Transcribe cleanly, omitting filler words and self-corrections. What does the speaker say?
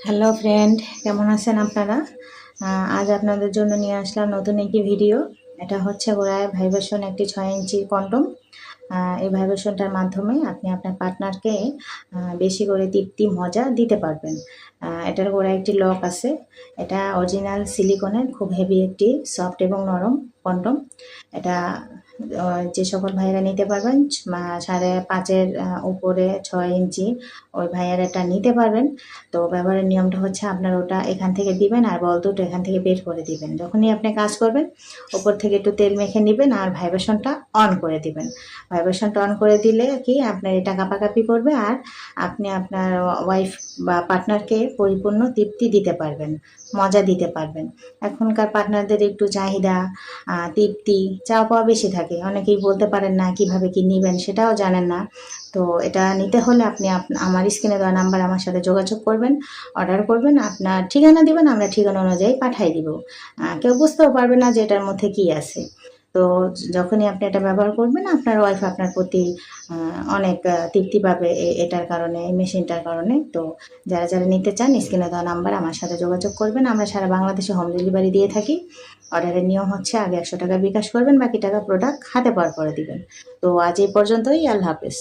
Hello friend, কেমন আছেন আপনারা? আজ আপনাদের জন্য নিয়ে আসলাম নতুন একটি ভিডিও। এটা হচ্ছে গোড়ায় ভাইব্রেশন একটি 6 ইঞ্চি কন্ডম। এই ভাইব্রেশনটার মাধ্যমে আপনি আপনার পার্টনারকে বেশি করে তৃপ্তি মজা দিতে পারবেন। এটার গোড়ায় একটি লক আছে। এটা অরিজিনাল সিলিকনের খুব হেভি একটি সফট এবং নরম কন্ডম। এটা যে সকল ভাইয়েরা নিতে পারবেন 5.5-এর উপরে 6 ইঞ্চি ওই ভাইয়েরা এটা নিতে পারবেন। তো ব্যবহারের নিয়মটা হচ্ছে আপনার ওটা এখান থেকে দিবেন আর বল দুটো এখান থেকে বের করে দিবেন। যখনই আপনি কাজ করবেন ওপর থেকে একটু তেল মেখে নেবেন আর ভাইব্রেশনটা অন করে দিবেন। ভাইব্রেশনটা অন করে দিলে কি আপনার এটা কাঁপাকাঁপি করবে আর আপনি আপনার ওয়াইফ বা পার্টনারকে পরিপূর্ণ তৃপ্তি দিতে পারবেন, মজা দিতে পারবেন। এখনকার পার্টনারদের একটু চাহিদা, তৃপ্তি, চাওয়া পাওয়া বেশি থাকে। অনেকেই বলতে পারেন না কিভাবে কি নেবেন, সেটাও জানেন না। তো এটা নিতে হলে আপনি আমার স্ক্রিনে দেওয়া নাম্বার আমার সাথে যোগাযোগ করবেন, অর্ডার করবেন, আপনার ঠিকানা দিবেন, আমরা ঠিকানা অনুযায়ী পাঠিয়ে দিব। কেউ বুঝতেও পারবে না যে এটার মধ্যে কি আছে। তো যখনই আপনি এটা ব্যবহার করবেন আপনার ওয়াইফ আপনার প্রতি অনেক তৃপ্তি পাবে এটার কারণে, এই মেশিনটার কারণে। তো যারা যারা নিতে চান স্ক্রিনে দেওয়া নাম্বার আমার সাথে যোগাযোগ করবেন। আমরা সারা বাংলাদেশে হোম ডেলিভারি দিয়ে থাকি। অর্ডারের নিয়ম হচ্ছে আগে 100 টাকা বিকাশ করবেন, বাকি টাকা প্রোডাক্ট হাতে পাওয়ার পরে দিবেন। তো আজ এই পর্যন্তই। আল্লাহ হাফেজ।